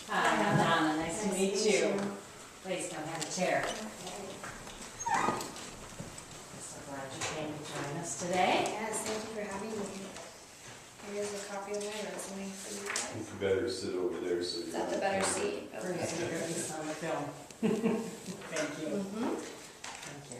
Hi, I'm Donna. Nice to meet you. Please come have a chair. So glad you came to join us today. Yes, thank you for having me. Here's a copy of my resume for you I guys. think you better sit over there so you. Is that the better seat? Bruce, you're going to be on the film. Thank you. Mm-hmm. Thank you.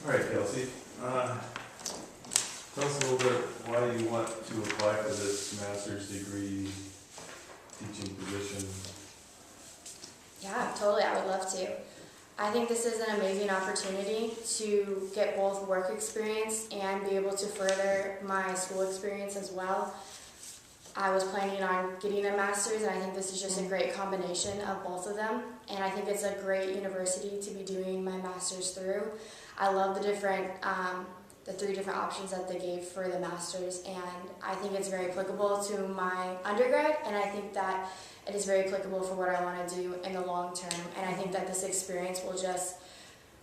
All right, Kelsey, tell us a little bit why you want to apply for this master's degree teaching position. Yeah, totally. I would love to. I think this is an amazing opportunity to get both work experience and be able to further my school experience as well. I was planning on getting a master's, and I think this is just a great combination of both of them. And I think it's a great university to be doing my master's through. I love the three different options that they gave for the master's, and I think it's very applicable to my undergrad, and I think that it is very applicable for what I want to do in the long term. And I think that this experience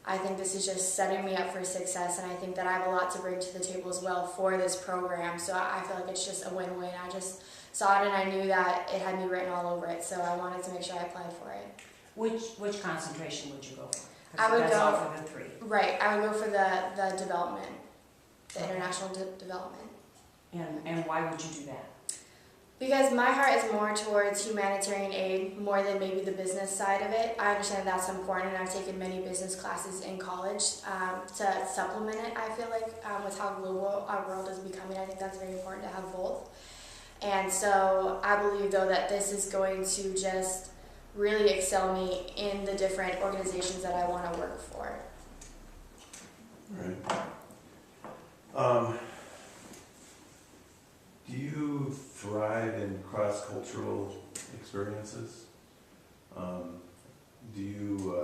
I think this is just setting me up for success, and I think that I have a lot to bring to the table as well for this program. So I feel like it's just a win-win. I just saw it and I knew that it had me written all over it, so I wanted to make sure I applied for it. Which concentration would you go for? I would that's go offer the three. Right, I would go for the development, the international development. And why would you do that? Because my heart is more towards humanitarian aid more than maybe the business side of it. I understand that's important, and I've taken many business classes in college to supplement it. I feel like with how global our world is becoming, I think that's very important to have both. And so I believe, though, that this is going to just really excel me in the different organizations that I want to work for. Right. Do you thrive in cross-cultural experiences? Do you,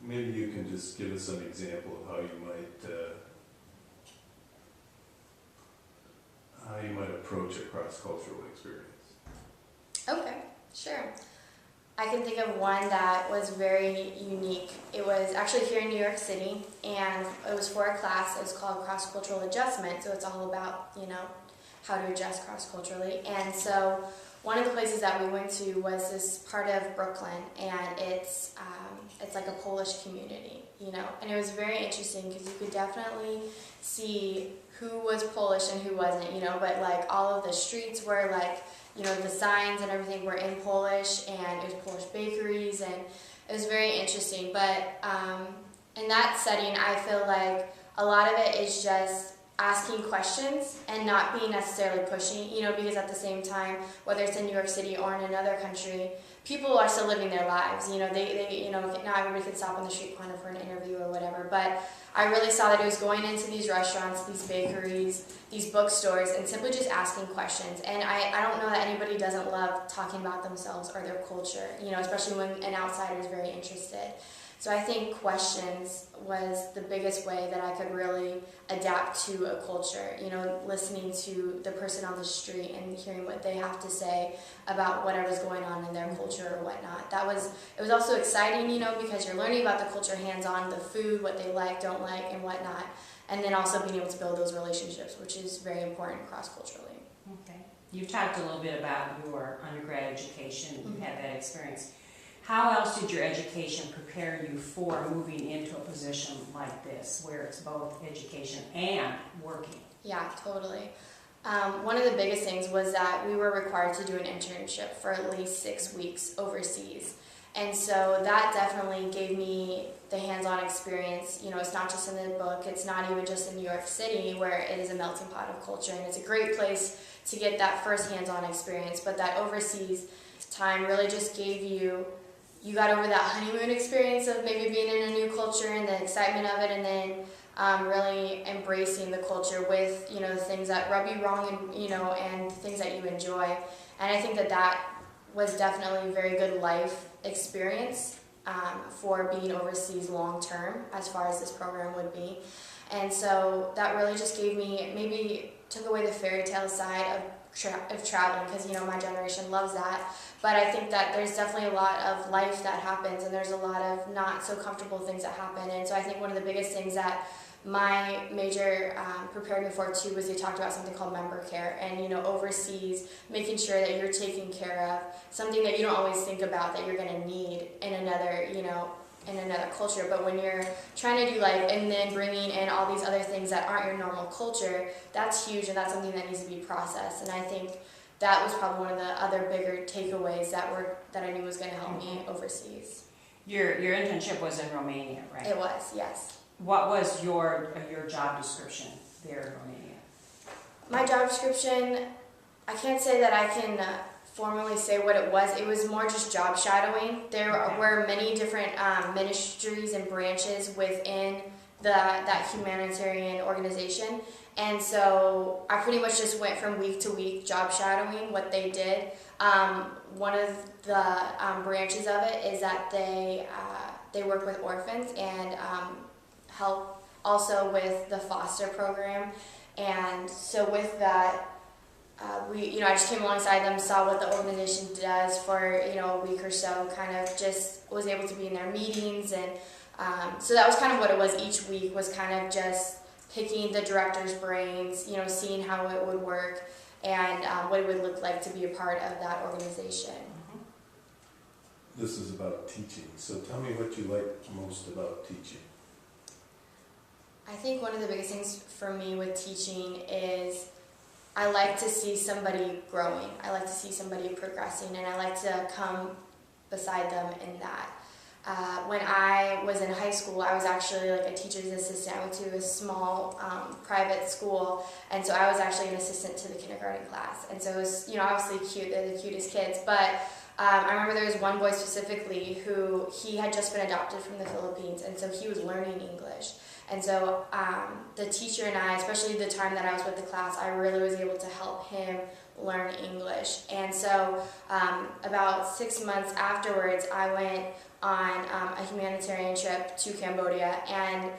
maybe you can just give us an example of how you might approach a cross-cultural experience. Okay, sure. I can think of one that was very unique. It was actually here in New York City, and it was for a class. It was called Cross-Cultural Adjustment, so it's all about, how to adjust cross-culturally. And so one of the places that we went to was this part of Brooklyn, and it's like a Polish community, and it was very interesting because you could definitely see who was Polish and who wasn't, but like all of the streets were like, the signs and everything were in Polish, and it was Polish bakeries, and it was very interesting. But in that setting, I feel like a lot of it is just asking questions and not being necessarily pushy, because at the same time, whether it's in New York City or in another country, people are still living their lives. They not everybody can stop on the street corner for an interview or whatever. But I really saw that it was going into these restaurants, these bakeries, these bookstores, and simply just asking questions. And I don't know that anybody doesn't love talking about themselves or their culture, especially when an outsider is very interested. So I think questions was the biggest way that I could really adapt to a culture, listening to the person on the street and hearing what they have to say about whatever's going on in their culture or whatnot. It was also exciting, because you're learning about the culture hands-on, the food, what they like, don't like, and whatnot, and then also being able to build those relationships, which is very important cross-culturally. Okay. You talked a little bit about your undergrad education. You had that experience. How else did your education prepare you for moving into a position like this, where it's both education and working? Yeah, totally. One of the biggest things was that we were required to do an internship for at least 6 weeks overseas. And so that definitely gave me the hands-on experience. It's not just in the book, it's not even just in New York City, where it is a melting pot of culture, and it's a great place to get that first hands-on experience. But that overseas time really just gave you got over that honeymoon experience of maybe being in a new culture and the excitement of it, and then really embracing the culture with, the things that rub you wrong and, and things that you enjoy. And I think that was definitely a very good life experience for being overseas long term, as far as this program would be. And so that really just gave me, maybe took away the fairy tale side of traveling, because my generation loves that. But I think that there's definitely a lot of life that happens, and there's a lot of not so comfortable things that happen. And so I think one of the biggest things that my major prepared me for too was they talked about something called member care, and overseas, making sure that you're taken care of, something that you don't always think about that you're going to need in another culture. But when you're trying to do life and then bringing in all these other things that aren't your normal culture, that's huge, and that's something that needs to be processed. And I think that was probably one of the other bigger takeaways that I knew was going to help me overseas. Your internship was in Romania, right? It was, yes. What was your job description there in Romania? My job description, I can't say that I can formally say what it was. It was more just job shadowing. There were many different ministries and branches within that humanitarian organization. And so I pretty much just went from week to week job shadowing what they did. One of the branches of it is that they work with orphans and help also with the foster program. And so with that, I just came alongside them, saw what the organization does for a week or so, kind of just was able to be in their meetings, and so that was kind of what it was each week, was kind of just picking the director's brains, seeing how it would work and what it would look like to be a part of that organization. This is about teaching, so tell me what you like most about teaching. I think one of the biggest things for me with teaching is I like to see somebody growing. I like to see somebody progressing, and I like to come beside them in that. When I was in high school, I was actually like a teacher's assistant. I went to a small private school, and so I was actually an assistant to the kindergarten class. And so it was, obviously cute. They're the cutest kids. But I remember there was one boy specifically who he had just been adopted from the Philippines, and so he was learning English. And so the teacher and I, especially the time that I was with the class, I really was able to help him learn English. And so about 6 months afterwards, I went on a humanitarian trip to Cambodia and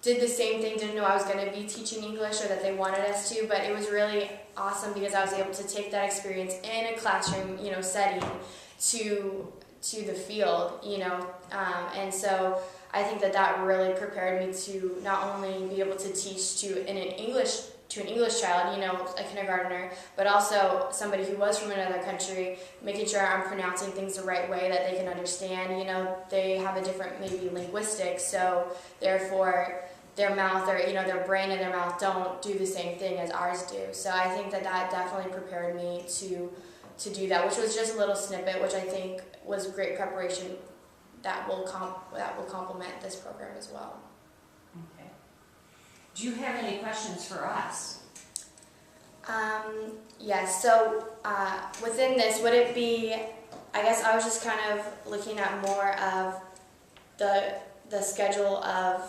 did the same thing. Didn't know I was going to be teaching English or that they wanted us to, but it was really awesome because I was able to take that experience in a classroom, setting to the field, and so I think that really prepared me to not only be able to teach to an English child, a kindergartner, but also somebody who was from another country, making sure I'm pronouncing things the right way that they can understand. They have a different maybe linguistics, so therefore their mouth or their brain and their mouth don't do the same thing as ours do. So I think that definitely prepared me to do that, which was just a little snippet, which I think was great preparation that will complement this program as well. Okay. Do you have any questions for us? Yes, so within this, would it be, I guess I was just kind of looking at more of the schedule of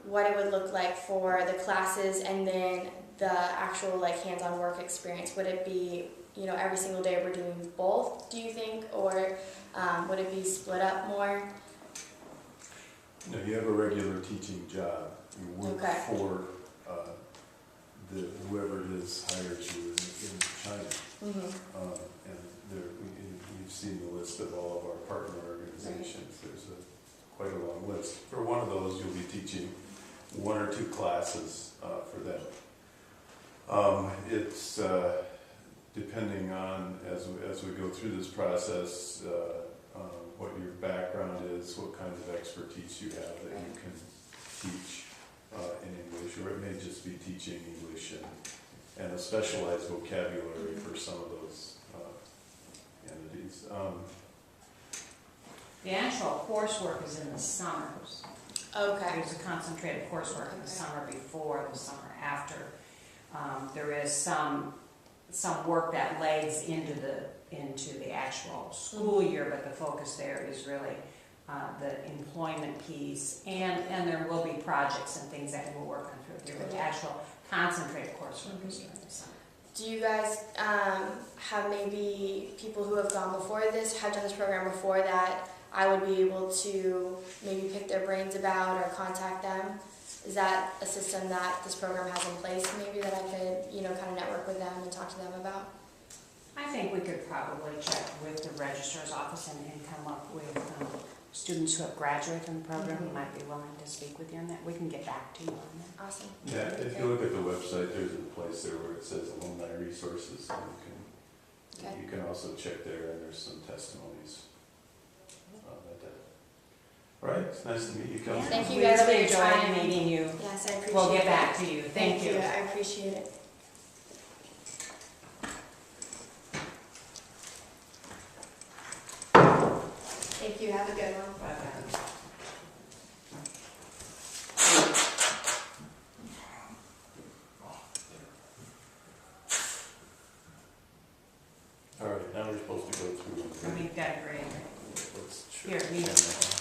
what it would look like for the classes and then the actual hands-on work experience. Would it be, every single day we're doing both, do you think, or would it be split up more? You have a regular teaching job. You work for whoever it is hires you in China. Mm-hmm. And you've seen the list of all of our partner organizations. Right. There's quite a long list. For one of those, you'll be teaching 1 or 2 classes for them. It's depending on, as we go through this process, what your background is, what kinds of expertise you have that you can teach in English, or it may just be teaching English and a specialized vocabulary for some of those entities. The actual coursework is in the summers. Okay. There's a concentrated coursework in the summer before, the summer after. There is some work that lays into the actual school year, but the focus there is really the employment piece, and there will be projects and things that we'll work on through the actual concentrated coursework is during the summer. Do you guys have maybe people who have gone before this, have done this program before, that I would be able to maybe pick their brains about or contact them? Is that a system that this program has in place maybe that I could, kind of network with them and talk to them about? I think we could probably check with the registrar's office and come up with students who have graduated from the program who might be willing to speak with you on that. We can get back to you on that. Awesome. Yeah, if you look at the website, there's a place there where it says alumni resources, and Okay. you can also check there, and there's some testimonies at that. All right, it's nice to meet you, Kelsey. Thank you We guys for really your enjoyed time. meeting you. Yes, I appreciate it. We'll get back to you. Thank you. I appreciate it. Thank you. Have a good one. Bye-bye. All right, now we're supposed to go through. We've got a grade. Let's Here, check. you-